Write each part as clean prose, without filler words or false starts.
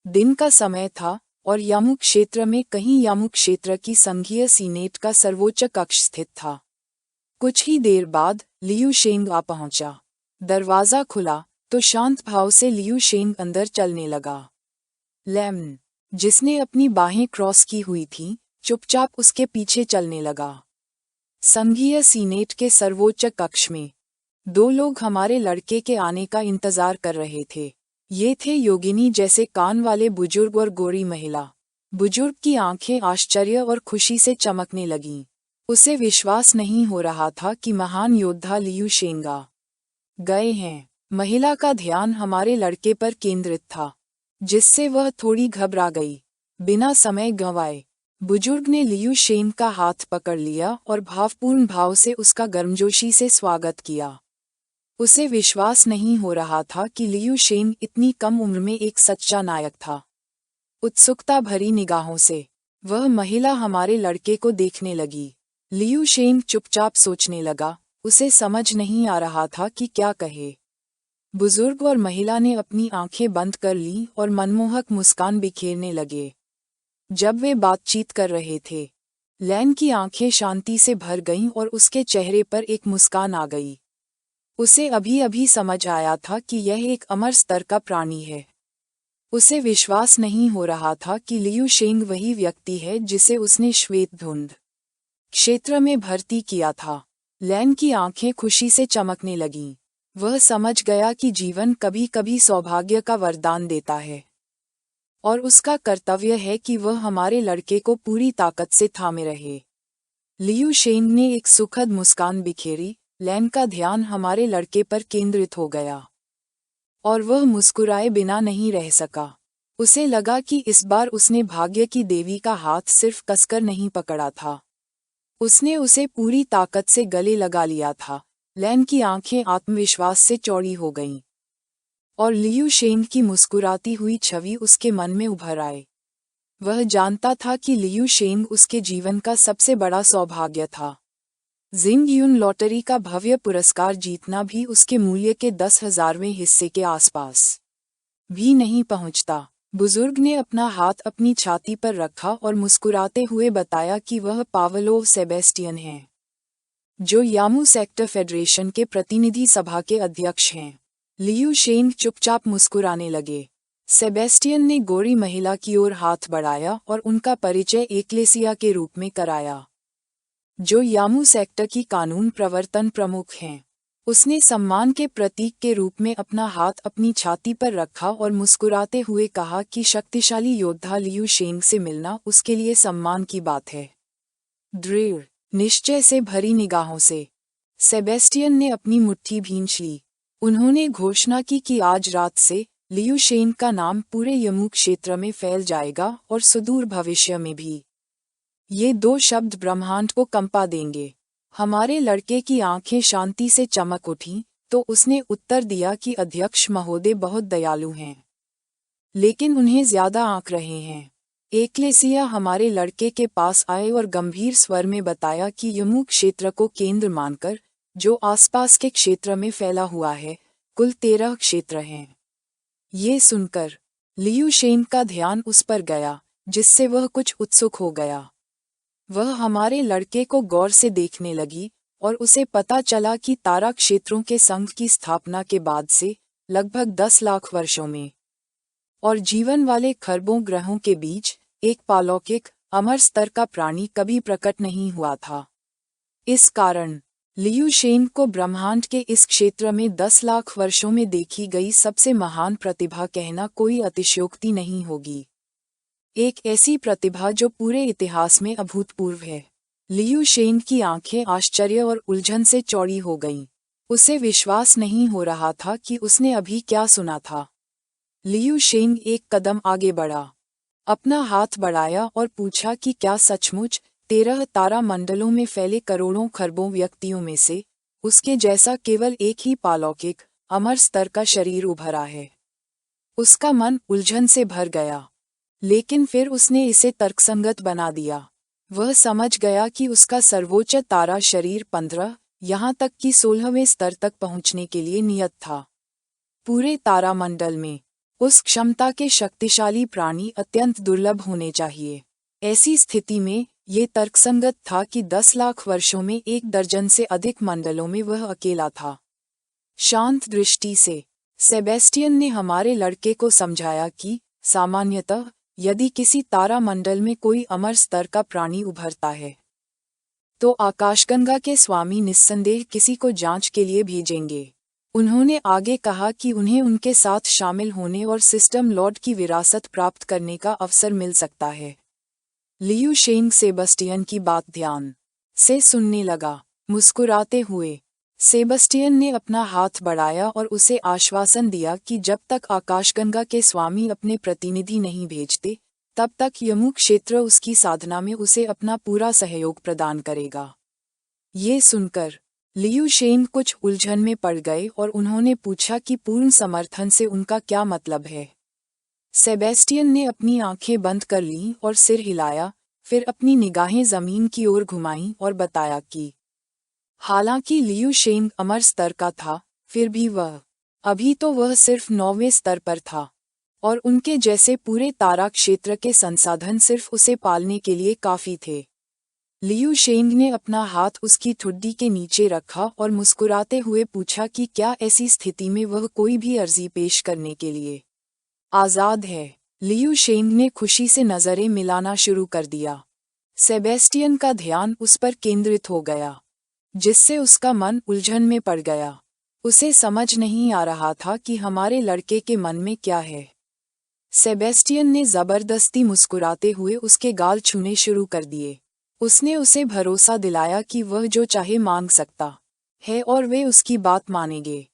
दिन का समय था और यामू क्षेत्र में कहीं यामू क्षेत्र की संघीय सीनेट का सर्वोच्च कक्ष स्थित था। कुछ ही देर बाद लियू शेंग आ पहुंचा। दरवाजा खुला तो शांत भाव से लियू शेंग अंदर चलने लगा। लेमन, जिसने अपनी बाहें क्रॉस की हुई थीं, चुपचाप उसके पीछे चलने लगा। संघीय सीनेट के सर्वोच्च कक्ष में 2 लोग हमारे लड़के के आने का इंतजार कर रहे थे। ये थे योगिनी जैसे कान वाले बुजुर्ग और गोरी महिला। बुजुर्ग की आंखें आश्चर्य और खुशी से चमकने लगीं। उसे विश्वास नहीं हो रहा था कि महान योद्धा लियू शेंग आ गए हैं। महिला का ध्यान हमारे लड़के पर केंद्रित था, जिससे वह थोड़ी घबरा गई। बिना समय गंवाए बुजुर्ग ने लियू शेंग का हाथ पकड़ लिया और भावपूर्ण भाव से उसका गर्मजोशी से स्वागत किया। उसे विश्वास नहीं हो रहा था कि लियू शेंग इतनी कम उम्र में एक सच्चा नायक था। उत्सुकता भरी निगाहों से वह महिला हमारे लड़के को देखने लगी। लियू शेंग चुपचाप सोचने लगा। उसे समझ नहीं आ रहा था कि क्या कहे। बुजुर्ग और महिला ने अपनी आंखें बंद कर लीं और मनमोहक मुस्कान बिखेरने लगे। जब वे बातचीत कर रहे थे, लैन की आंखें शांति से भर गईं और उसके चेहरे पर एक मुस्कान आ गई। उसे अभी अभी समझ आया था कि यह एक अमर स्तर का प्राणी है। उसे विश्वास नहीं हो रहा था कि लियू शेंग वही व्यक्ति है जिसे उसने श्वेत धुंध क्षेत्र में भर्ती किया था। लैन की आंखें खुशी से चमकने लगीं। वह समझ गया कि जीवन कभी कभी सौभाग्य का वरदान देता है और उसका कर्तव्य है कि वह हमारे लड़के को पूरी ताकत से थामे रहे। लियू शेंग ने एक सुखद मुस्कान बिखेरी। लैन का ध्यान हमारे लड़के पर केंद्रित हो गया और वह मुस्कुराए बिना नहीं रह सका। उसे लगा कि इस बार उसने भाग्य की देवी का हाथ सिर्फ कसकर नहीं पकड़ा था, उसने उसे पूरी ताकत से गले लगा लिया था। लैन की आंखें आत्मविश्वास से चौड़ी हो गईं और लियू शेंग की मुस्कुराती हुई छवि उसके मन में उभर आए। वह जानता था कि लियू शेंग उसके जीवन का सबसे बड़ा सौभाग्य था। जिंग यून लॉटरी का भव्य पुरस्कार जीतना भी उसके मूल्य के 10,000वें हिस्से के आसपास भी नहीं पहुंचता। बुजुर्ग ने अपना हाथ अपनी छाती पर रखा और मुस्कुराते हुए बताया कि वह पावलो सेबेस्टियन हैं, जो यामू सेक्टर फेडरेशन के प्रतिनिधि सभा के अध्यक्ष हैं। लियू शेंग चुपचाप मुस्कुराने लगे। सेबेस्टियन ने गोरी महिला की ओर हाथ बढ़ाया और उनका परिचय एक्लेसिया के रूप में कराया, जो यामू सेक्टर की कानून प्रवर्तन प्रमुख हैं। उसने सम्मान के प्रतीक के रूप में अपना हाथ अपनी छाती पर रखा और मुस्कुराते हुए कहा कि शक्तिशाली योद्धा लियू शेंग से मिलना उसके लिए सम्मान की बात है। दृढ़ निश्चय से भरी निगाहों से सेबेस्टियन ने अपनी मुट्ठी भींच ली। उन्होंने घोषणा की कि आज रात से लियू शेंग का नाम पूरे यामू क्षेत्र में फैल जाएगा और सुदूर भविष्य में भी। ये 2 शब्द ब्रह्मांड को कंपा देंगे। हमारे लड़के की आंखें शांति से चमक उठीं तो उसने उत्तर दिया कि अध्यक्ष महोदय बहुत दयालु हैं, लेकिन उन्हें ज्यादा आंक रहे हैं। एक्लेसिया हमारे लड़के के पास आए और गंभीर स्वर में बताया कि यामू क्षेत्र को केंद्र मानकर, जो आसपास के क्षेत्र में फैला हुआ है, कुल 13 क्षेत्र हैं। ये सुनकर लियू शेंग का ध्यान उस पर गया, जिससे वह कुछ उत्सुक हो गया। वह हमारे लड़के को गौर से देखने लगी और उसे पता चला कि तारा क्षेत्रों के संघ की स्थापना के बाद से लगभग 10 लाख वर्षों में और जीवन वाले खरबों ग्रहों के बीच एक पालौकिक अमर स्तर का प्राणी कभी प्रकट नहीं हुआ था। इस कारण लियू शेंग को ब्रह्मांड के इस क्षेत्र में 10 लाख वर्षों में देखी गई सबसे महान प्रतिभा कहना कोई अतिशयोक्ति नहीं होगी। एक ऐसी प्रतिभा जो पूरे इतिहास में अभूतपूर्व है। लियू शेंग की आंखें आश्चर्य और उलझन से चौड़ी हो गईं। उसे विश्वास नहीं हो रहा था कि उसने अभी क्या सुना था। लियू शेंग एक कदम आगे बढ़ा, अपना हाथ बढ़ाया और पूछा कि क्या सचमुच 13 तारा मंडलों में फैले करोड़ों खरबों व्यक्तियों में से उसके जैसा केवल एक ही पालौकिक अमर स्तर का शरीर उभरा है। उसका मन उलझन से भर गया, लेकिन फिर उसने इसे तर्कसंगत बना दिया। वह समझ गया कि उसका सर्वोच्च तारा शरीर 15, यहाँ तक कि 16वें स्तर तक पहुँचने के लिए नियत था। पूरे तारामंडल में उस क्षमता के शक्तिशाली प्राणी अत्यंत दुर्लभ होने चाहिए। ऐसी स्थिति में ये तर्कसंगत था कि 10 लाख वर्षों में 1 दर्जन से अधिक मंडलों में वह अकेला था। शांत दृष्टि से सेबेस्टियन ने हमारे लड़के को समझाया कि सामान्यतः यदि किसी तारा मंडल में कोई अमर स्तर का प्राणी उभरता है तो आकाशगंगा के स्वामी निस्संदेह किसी को जांच के लिए भेजेंगे। उन्होंने आगे कहा कि उन्हें उनके साथ शामिल होने और सिस्टम लॉर्ड की विरासत प्राप्त करने का अवसर मिल सकता है। लियू शेंग सेबेस्टियन की बात ध्यान से सुनने लगा। मुस्कुराते हुए सेबेस्टियन ने अपना हाथ बढ़ाया और उसे आश्वासन दिया कि जब तक आकाशगंगा के स्वामी अपने प्रतिनिधि नहीं भेजते तब तक यमु क्षेत्र उसकी साधना में उसे अपना पूरा सहयोग प्रदान करेगा। ये सुनकर लियू शेंग कुछ उलझन में पड़ गए और उन्होंने पूछा कि पूर्ण समर्थन से उनका क्या मतलब है। सेबेस्टियन ने अपनी आंखें बंद कर लीं और सिर हिलाया, फिर अपनी निगाहें जमीन की ओर घुमाईं और बताया कि हालांकि लियू शेंग अमर स्तर का था, फिर भी अभी तो वह सिर्फ 9वें स्तर पर था और उनके जैसे पूरे तारा क्षेत्र के संसाधन सिर्फ उसे पालने के लिए काफी थे। लियू शेंग ने अपना हाथ उसकी ठुड्डी के नीचे रखा और मुस्कुराते हुए पूछा कि क्या ऐसी स्थिति में वह कोई भी अर्जी पेश करने के लिए आजाद है। लियू शेंग ने खुशी से नजरें मिलाना शुरू कर दिया। सेबेस्टियन का ध्यान उस पर केंद्रित हो गया, जिससे उसका मन उलझन में पड़ गया। उसे समझ नहीं आ रहा था कि हमारे लड़के के मन में क्या है। सेबेस्टियन ने जबरदस्ती मुस्कुराते हुए उसके गाल छूने शुरू कर दिए। उसने उसे भरोसा दिलाया कि वह जो चाहे मांग सकता है और वे उसकी बात मानेंगे,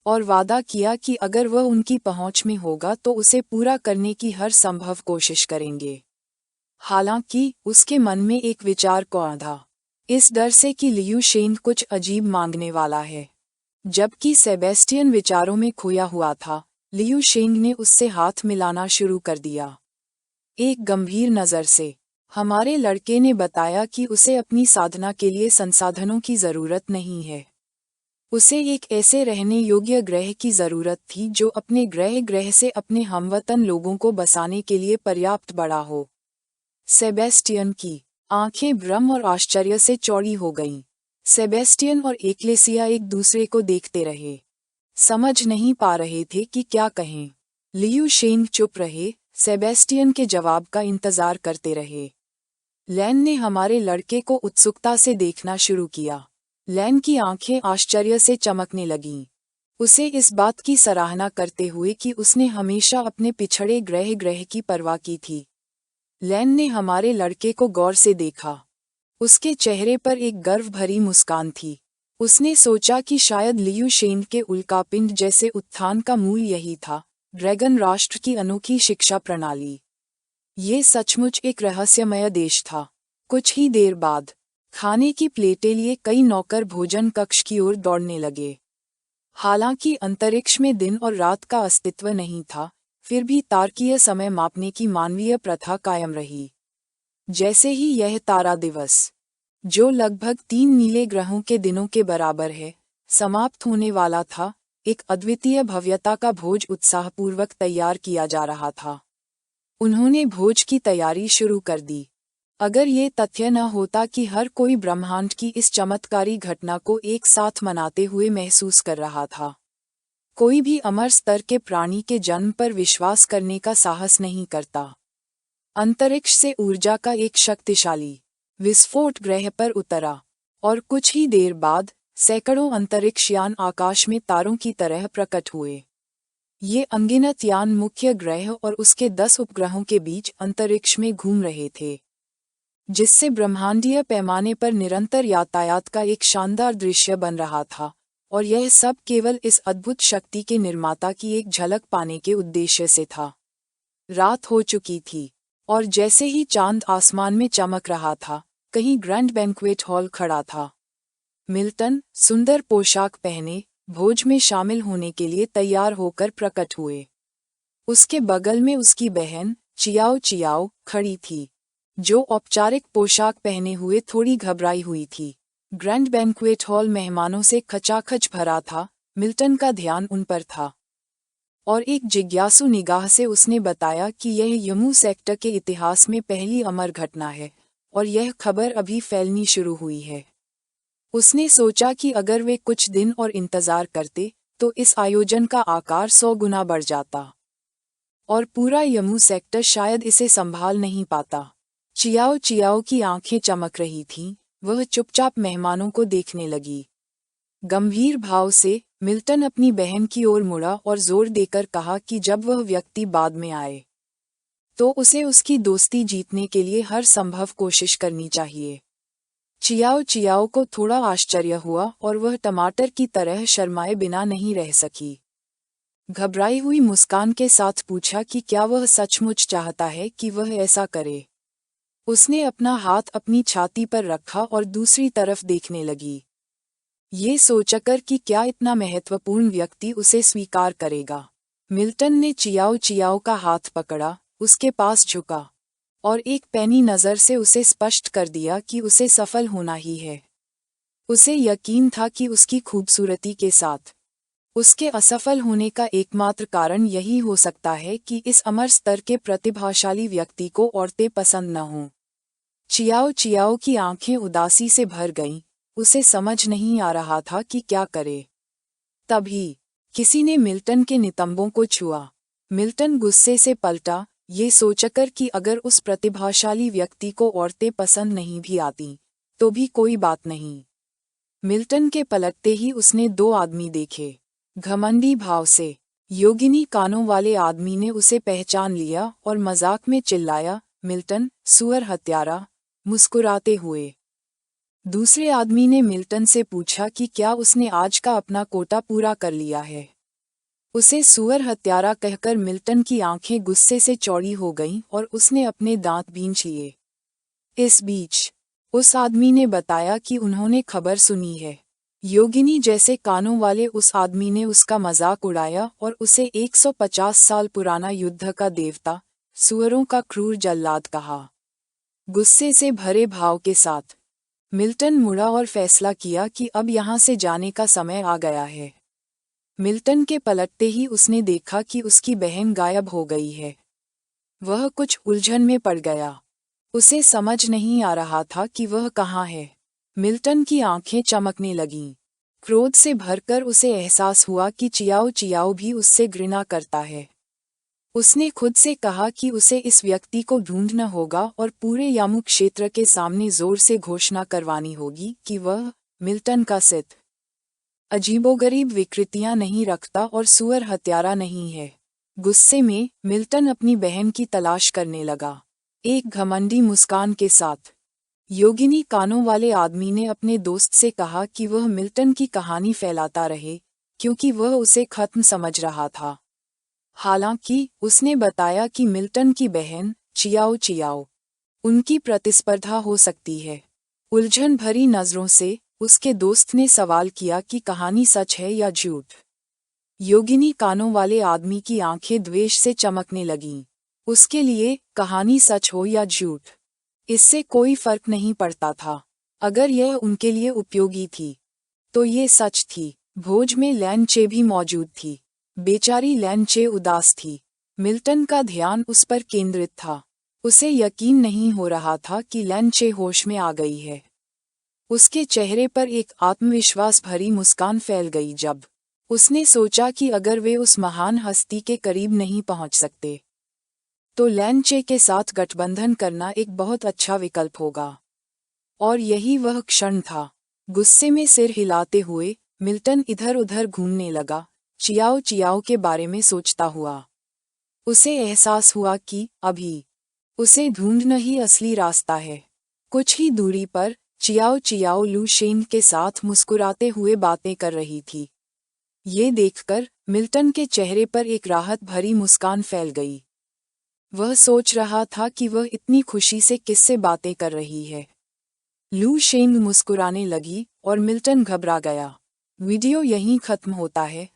और वादा किया कि अगर वह उनकी पहुंच में होगा तो उसे पूरा करने की हर संभव कोशिश करेंगे। हालांकि उसके मन में एक विचार कौन था, इस डर से कि लियू शेंग कुछ अजीब मांगने वाला है। जबकि सेबेस्टियन विचारों में खोया हुआ था, लियू शेंग ने उससे हाथ मिलाना शुरू कर दिया। एक गंभीर नज़र से हमारे लड़के ने बताया कि उसे अपनी साधना के लिए संसाधनों की जरूरत नहीं है। उसे एक ऐसे रहने योग्य ग्रह की जरूरत थी जो अपने ग्रह से अपने हमवतन लोगों को बसाने के लिए पर्याप्त बड़ा हो। सेबेस्टियन की आंखें भ्रम और आश्चर्य से चौड़ी हो गईं। सेबेस्टियन और एक्लेसिया एक दूसरे को देखते रहे, समझ नहीं पा रहे थे कि क्या कहें। लियू शेंग चुप रहे, सेबेस्टियन के जवाब का इंतजार करते रहे। लैन ने हमारे लड़के को उत्सुकता से देखना शुरू किया। लैन की आंखें आश्चर्य से चमकने लगीं। उसे इस बात की सराहना करते हुए कि उसने हमेशा अपने पिछड़े ग्रह की परवाह की थी। लैन ने हमारे लड़के को गौर से देखा। उसके चेहरे पर एक गर्व भरी मुस्कान थी। उसने सोचा कि शायद लियू शेंग के उल्कापिंड जैसे उत्थान का मूल यही था, ड्रैगन राष्ट्र की अनोखी शिक्षा प्रणाली। ये सचमुच एक रहस्यमय देश था। कुछ ही देर बाद खाने की प्लेटें लिए कई नौकर भोजन कक्ष की ओर दौड़ने लगे। हालांकि अंतरिक्ष में दिन और रात का अस्तित्व नहीं था, फिर भी तारकीय समय मापने की मानवीय प्रथा कायम रही। जैसे ही यह तारा दिवस, जो लगभग 3 नीले ग्रहों के दिनों के बराबर है, समाप्त होने वाला था, एक अद्वितीय भव्यता का भोज उत्साहपूर्वक तैयार किया जा रहा था। उन्होंने भोज की तैयारी शुरू कर दी। अगर ये तथ्य न होता कि हर कोई ब्रह्मांड की इस चमत्कारी घटना को एक साथ मनाते हुए महसूस कर रहा था, कोई भी अमर स्तर के प्राणी के जन्म पर विश्वास करने का साहस नहीं करता। अंतरिक्ष से ऊर्जा का एक शक्तिशाली विस्फोट ग्रह पर उतरा, और कुछ ही देर बाद सैकड़ों अंतरिक्ष यान आकाश में तारों की तरह प्रकट हुए। ये अनगिनत यान मुख्य ग्रह और उसके 10 उपग्रहों के अंतरिक्ष अंतरिक्ष में घूम रहे थे, जिससे ब्रह्मांडीय पैमाने पर निरंतर यातायात का एक शानदार दृश्य बन रहा था, और यह सब केवल इस अद्भुत शक्ति के निर्माता की एक झलक पाने के उद्देश्य से था। रात हो चुकी थी, और जैसे ही चांद आसमान में चमक रहा था, कहीं ग्रैंड बैंक्वेट हॉल खड़ा था। मिल्टन, सुंदर पोशाक पहने, भोज में शामिल होने के लिए तैयार होकर प्रकट हुए। उसके बगल में उसकी बहन चियाओ चियाओ खड़ी थी, जो औपचारिक पोशाक पहने हुए थोड़ी घबराई हुई थी। ग्रैंड बैंक्वेट हॉल मेहमानों से खचाखच भरा था। मिल्टन का ध्यान उन पर था। और एक जिज्ञासु निगाह से उसने बताया कि यह यमू सेक्टर के इतिहास में पहली अमर घटना है और यह खबर अभी फैलनी शुरू हुई है। उसने सोचा कि अगर वे कुछ दिन और इंतजार करते तो इस आयोजन का आकार 100 गुना बढ़ जाता और पूरा यमू सेक्टर शायद इसे संभाल नहीं पाता। चियाओ चियाओ की आंखें चमक रही थीं, वह चुपचाप मेहमानों को देखने लगी। गंभीर भाव से मिल्टन अपनी बहन की ओर मुड़ा और जोर देकर कहा कि जब वह व्यक्ति बाद में आए तो उसे उसकी दोस्ती जीतने के लिए हर संभव कोशिश करनी चाहिए। चियाओ चियाओ को थोड़ा आश्चर्य हुआ और वह टमाटर की तरह शर्माए बिना नहीं रह सकी। घबराई हुई मुस्कान के साथ पूछा कि क्या वह सचमुच चाहता है कि वह ऐसा करे। उसने अपना हाथ अपनी छाती पर रखा और दूसरी तरफ देखने लगी, ये सोचकर कि क्या इतना महत्वपूर्ण व्यक्ति उसे स्वीकार करेगा। मिल्टन ने चियाओ चियाओ का हाथ पकड़ा, उसके पास झुका और एक पैनी नज़र से उसे स्पष्ट कर दिया कि उसे सफल होना ही है। उसे यकीन था कि उसकी खूबसूरती के साथ उसके असफल होने का एकमात्र कारण यही हो सकता है कि इस अमर स्तर के प्रतिभाशाली व्यक्ति को औरतें पसंद न हों। चियाओ चियाओ की आंखें उदासी से भर गईं, उसे समझ नहीं आ रहा था कि क्या करे। तभी किसी ने मिल्टन के नितंबों को छुआ। मिल्टन गुस्से से पलटा, ये सोचकर कि अगर उस प्रतिभाशाली व्यक्ति को औरतें पसंद नहीं भी आती तो भी कोई बात नहीं। मिल्टन के पलटते ही उसने 2 आदमी देखे। घमंडी भाव से योगिनी कानों वाले आदमी ने उसे पहचान लिया और मजाक में चिल्लाया, मिल्टन, सुअर हत्यारा, मुस्कुराते हुए। दूसरे आदमी ने मिल्टन से पूछा कि क्या उसने आज का अपना कोटा पूरा कर लिया है। उसे सुअर हत्यारा कहकर मिल्टन की आंखें गुस्से से चौड़ी हो गईं और उसने अपने दांत भींच लिए। इस बीच उस आदमी ने बताया कि उन्होंने खबर सुनी है। योगिनी जैसे कानों वाले उस आदमी ने उसका मजाक उड़ाया और उसे 150 साल पुराना युद्ध का देवता, सुअरों का क्रूर जल्लाद कहा। गुस्से से भरे भाव के साथ मिल्टन मुड़ा और फैसला किया कि अब यहाँ से जाने का समय आ गया है। मिल्टन के पलटते ही उसने देखा कि उसकी बहन गायब हो गई है। वह कुछ उलझन में पड़ गया। उसे समझ नहीं आ रहा था कि वह कहाँ है। मिल्टन की आंखें चमकने लगीं। क्रोध से भरकर उसे एहसास हुआ कि चियाओ चियाओ भी उससे घृणा करता है। उसने खुद से कहा कि उसे इस व्यक्ति को ढूंढना होगा और पूरे यामू क्षेत्र के सामने जोर से घोषणा करवानी होगी कि वह मिल्टन का सिद्ध अजीबोगरीब विकृतियां नहीं रखता और सुअर हत्यारा नहीं है। गुस्से में मिल्टन अपनी बहन की तलाश करने लगा। एक घमंडी मुस्कान के साथ योगिनी कानों वाले आदमी ने अपने दोस्त से कहा कि वह मिल्टन की कहानी फैलाता रहे, क्योंकि वह उसे खत्म समझ रहा था। हालांकि उसने बताया कि मिल्टन की बहन चियाओ चियाओ उनकी प्रतिस्पर्धा हो सकती है। उलझन भरी नजरों से उसके दोस्त ने सवाल किया कि कहानी सच है या झूठ। योगिनी कानों वाले आदमी की आंखें द्वेष से चमकने लगीं। उसके लिए कहानी सच हो या झूठ, इससे कोई फर्क नहीं पड़ता था। अगर यह उनके लिए उपयोगी थी तो ये सच थी। भोज में लैन चे भी मौजूद थी। बेचारी लैन चे उदास थी। मिल्टन का ध्यान उस पर केंद्रित था। उसे यकीन नहीं हो रहा था कि लैन चे होश में आ गई है। उसके चेहरे पर एक आत्मविश्वास भरी मुस्कान फैल गई जब उसने सोचा कि अगर वे उस महान हस्ती के करीब नहीं पहुंच सकते तो लैन चे के साथ गठबंधन करना एक बहुत अच्छा विकल्प होगा। और यही वह क्षण था। गुस्से में सिर हिलाते हुए मिल्टन इधर उधर घूमने लगा, चियाओ चियाओ के बारे में सोचता हुआ। उसे एहसास हुआ कि अभी उसे ढूंढना ही असली रास्ता है। कुछ ही दूरी पर चियाओ चियाओ लू शेंग के साथ मुस्कुराते हुए बातें कर रही थी। ये देखकर मिल्टन के चेहरे पर एक राहत भरी मुस्कान फैल गई। वह सोच रहा था कि वह इतनी खुशी से किससे बातें कर रही है। लू शेंग मुस्कुराने लगी और मिल्टन घबरा गया। वीडियो यहीं खत्म होता है।